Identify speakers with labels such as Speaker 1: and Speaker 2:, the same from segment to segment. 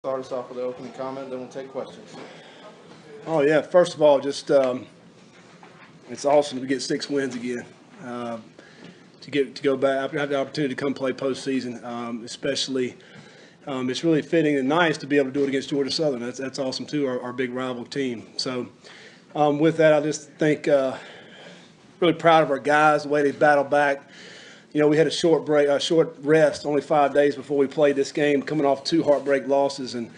Speaker 1: Start us off with the opening comment, then we'll take questions.
Speaker 2: Oh yeah, first of all, just it's awesome to get 6 wins again. To go back after have the opportunity to come play postseason, especially it's really fitting and nice to be able to do it against Georgia Southern. That's awesome too, our big rival team. So with that, I just think really proud of our guys, the way they battled back. You know, we had a short break, a short rest, only 5 days before we played this game, coming off 2 heartbreak losses, and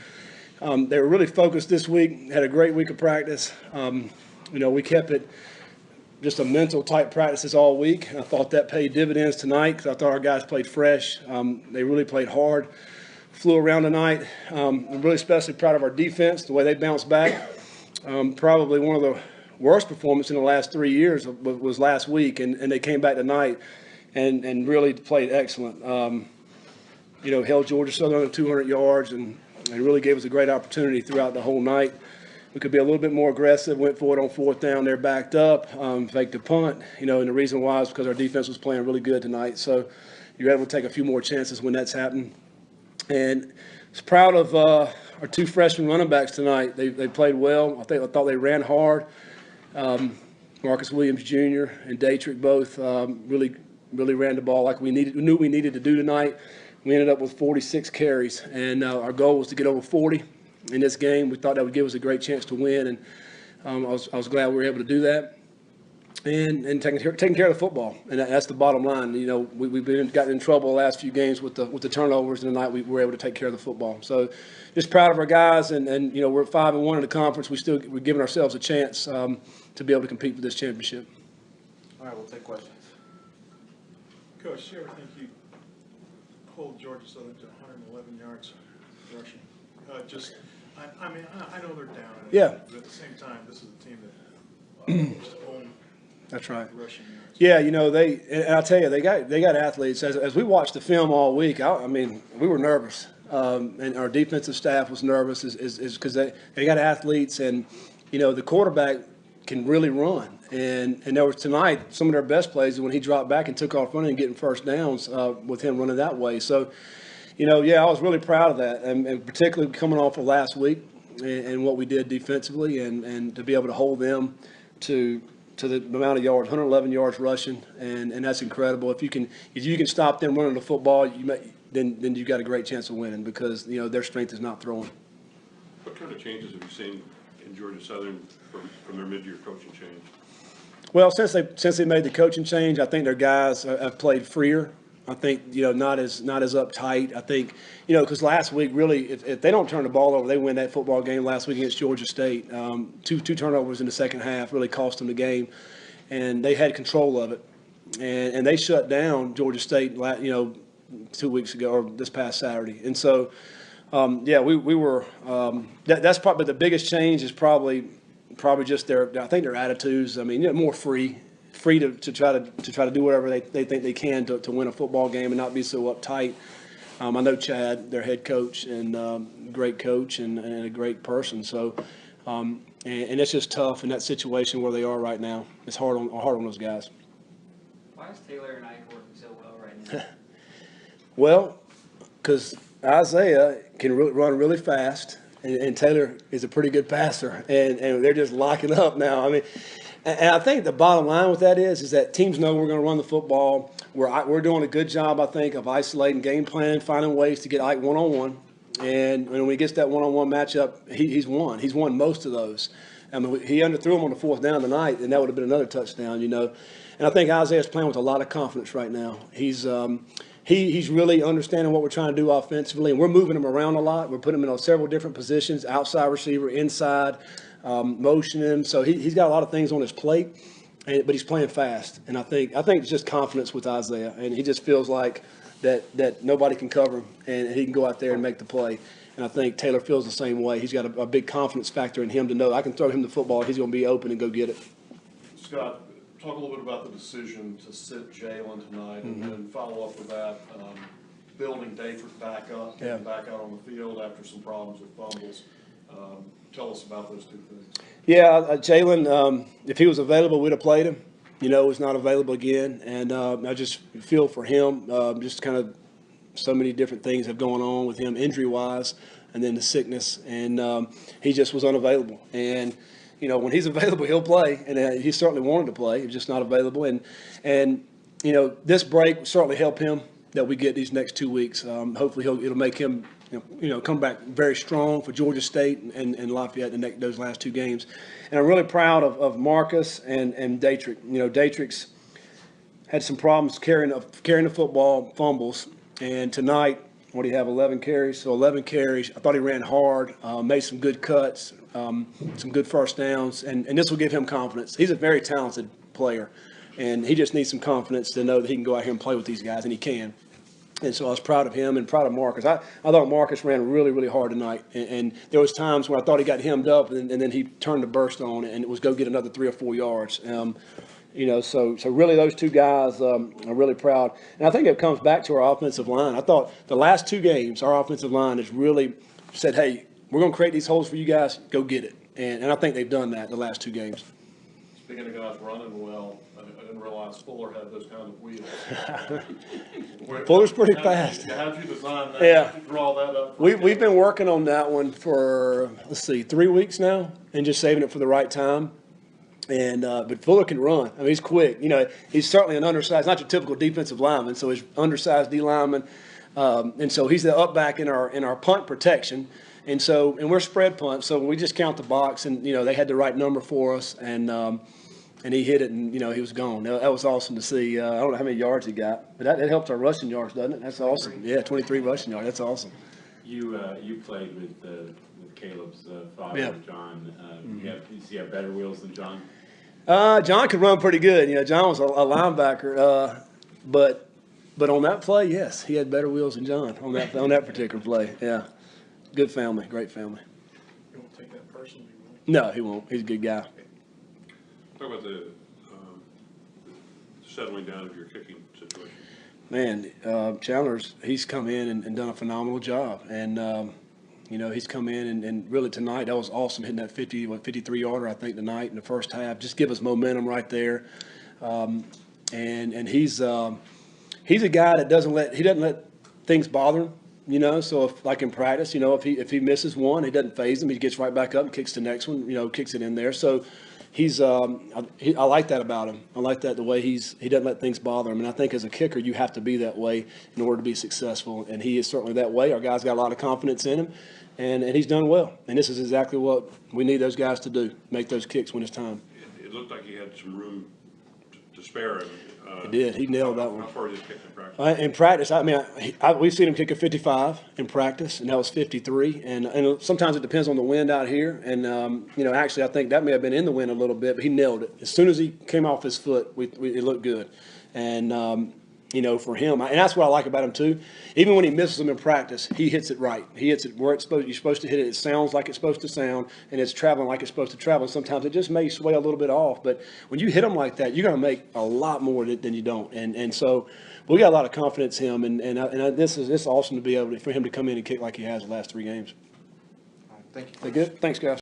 Speaker 2: they were really focused this week. Had a great week of practice. We kept it just a mental type practices all week. I thought that paid dividends tonight because I thought our guys played fresh. They really played hard, flew around tonight. I'm really especially proud of our defense, the way they bounced back. Probably one of the worst performances in the last 3 years was last week, and they came back tonight and really played excellent. Held Georgia Southern under 200 yards and really gave us a great opportunity throughout the whole night. We could be a little bit more aggressive, went for it on 4th down there, backed up, faked a punt, and the reason why is because our defense was playing really good tonight. So you're able to take a few more chances when that's happened. And I was proud of our 2 freshman running backs tonight. They played well. I thought they ran hard. Marcus Williams Jr. and Daytrick both really ran the ball like we knew we needed to do tonight. We ended up with 46 carries, and our goal was to get over 40 in this game. We thought that would give us a great chance to win, and I was glad we were able to do that. And taking care of the football, and that's the bottom line. We've gotten in trouble the last few games with the turnovers, and tonight we were able to take care of the football. So, just proud of our guys, and we're 5-1 in the conference. We're giving ourselves a chance to be able to compete for this championship.
Speaker 1: All right, we'll take questions.
Speaker 3: Coach, do you ever think you hold Georgia Southern to 111 yards rushing? I know they're down.
Speaker 2: Yeah.
Speaker 3: But at the same time, this is a team that just own.
Speaker 2: That's right.
Speaker 3: Rushing yards.
Speaker 2: Yeah, and I tell you, they got athletes. As we watched the film all week, we were nervous, and our defensive staff was nervous, is because they got athletes, and the quarterback can really run. And there was tonight some of their best plays when he dropped back and took off running and getting first downs with him running that way. So, I was really proud of that, and particularly coming off of last week and what we did defensively, and to be able to hold them to the amount of yards, 111 yards rushing, and that's incredible. If you can stop them running the football, then you've got a great chance of winning because their strength is not throwing.
Speaker 4: What kind of changes have you seen in Georgia Southern from their mid-year coaching change?
Speaker 2: Well, since they made the coaching change, I think their guys have played freer. I think not as uptight. I think because last week really, if they don't turn the ball over, they win that football game last week against Georgia State. Two turnovers in the second half really cost them the game, and they had control of it, and they shut down Georgia State 2 weeks ago or this past Saturday. And so we were that's probably the biggest change is probably just their attitudes. More free to try to do whatever they think they can to win a football game and not be so uptight. I know Chad, their head coach, and great coach and a great person. So, and it's just tough in that situation where they are right now. It's hard on those guys.
Speaker 5: Why is Taylor and Ike working so well right now?
Speaker 2: Well, because Isaiah can run really fast, and Taylor is a pretty good passer, and they're just locking up now. And I think the bottom line with that is that teams know we're going to run the football. We're doing a good job, I think, of isolating game planning, finding ways to get Ike one-on-one. And when he gets that one-on-one matchup, he's won. He's won most of those. He underthrew him on the 4th down tonight, and that would have been another touchdown, And I think Isaiah's playing with a lot of confidence right now. He's really understanding what we're trying to do offensively, and we're moving him around a lot. We're putting him in several different positions, outside receiver, inside, motioning him. So he's got a lot of things on his plate, but he's playing fast. And I think it's just confidence with Isaiah, and he just feels like that nobody can cover him, and he can go out there and make the play. And I think Taylor feels the same way. He's got a big confidence factor in him to know I can throw him the football, he's going to be open and go get it.
Speaker 6: Scott, talk a little bit about the decision to sit Jalen tonight, and then follow up with that, building Dayford back up, getting back out on the field after some problems with fumbles. Tell us about those 2 things.
Speaker 2: Yeah, Jalen, if he was available, we'd have played him. He's not available again, and I just feel for him, just kind of so many different things have gone on with him injury-wise. and then the sickness, and he just was unavailable. And when he's available, he'll play, and he certainly wanted to play. He was just not available, and this break will certainly help him that we get these next 2 weeks. Hopefully, it'll make him come back very strong for Georgia State and Lafayette in those last 2 games. And I'm really proud of Marcus and Datrick. Datrick's had some problems carrying the football, fumbles, and tonight, what do you have, 11 carries? So 11 carries. I thought he ran hard, made some good cuts, some good first downs, and this will give him confidence. He's a very talented player, and he just needs some confidence to know that he can go out here and play with these guys, and he can. And so I was proud of him and proud of Marcus. I thought Marcus ran really, really hard tonight, and there was times when I thought he got hemmed up, and then he turned the burst on, and it was go get another 3 or 4 yards. So really those 2 guys are really proud. And I think it comes back to our offensive line. I thought the last 2 games, our offensive line has really said, hey, we're going to create these holes for you guys. Go get it. And I think they've done that the last 2 games.
Speaker 6: Speaking of guys running well, I didn't realize Fuller had those kind of wheels.
Speaker 2: Fuller's pretty fast.
Speaker 6: How'd you design that?
Speaker 2: Yeah.
Speaker 6: How'd you draw that up?
Speaker 2: We've been working on that one for, 3 weeks now, and just saving it for the right time. And but Fuller can run. I mean, he's quick. He's certainly an undersized, not your typical defensive lineman. So he's undersized D lineman, and so he's the up back in our punt protection. And we're spread punt, so we just count the box, and they had the right number for us, and he hit it, and he was gone. That was awesome to see. I don't know how many yards he got, but that helps our rushing yards, doesn't it? That's awesome. Yeah, 23 rushing yards. That's awesome.
Speaker 7: You played with Caleb's father,
Speaker 2: Yeah.
Speaker 7: John. You have better wheels than John?
Speaker 2: John could run pretty good. John was a linebacker, but on that play, yes, he had better wheels than John on that particular play. Yeah, good family, great family.
Speaker 3: You won't take that personally, will
Speaker 2: No, he won't. He's a good guy.
Speaker 4: Talk about the settling down of your kicking situation.
Speaker 2: Man, Chandler's he's come in and done a phenomenal job, and he's come in and really tonight that was awesome, hitting that 53-yarder I think tonight in the first half. Just give us momentum right there, and he's a guy that doesn't let things bother him. So if like in practice, if he misses one, it doesn't faze him. He gets right back up and kicks the next one. Kicks it in there. So he's I like that about him. I like that the way he doesn't let things bother him. And I think as a kicker, you have to be that way in order to be successful. And he is certainly that way. Our guys got a lot of confidence in him, and he's done well. And this is exactly what we need those guys to do: make those kicks when it's time.
Speaker 4: It looked like he had some room to spare him.
Speaker 2: He did. He nailed that one.
Speaker 4: How far did he kick in practice?
Speaker 2: In practice, I mean, we've seen him kick a 55 in practice, and that was 53. And sometimes it depends on the wind out here. And, actually, I think that may have been in the wind a little bit, but he nailed it. As soon as he came off his foot, it looked good. And, for him, and that's what I like about him, too. Even when he misses them in practice, he hits it right. He hits it where you're supposed to hit it. It sounds like it's supposed to sound, and it's traveling like it's supposed to travel. And sometimes it just may sway a little bit off. But when you hit them like that, you're going to make a lot more than you don't. And so we got a lot of confidence in him. And this is awesome to be able for him to come in and kick like he has the last 3 games.
Speaker 1: All right, thank you.
Speaker 2: They good? Thanks, guys.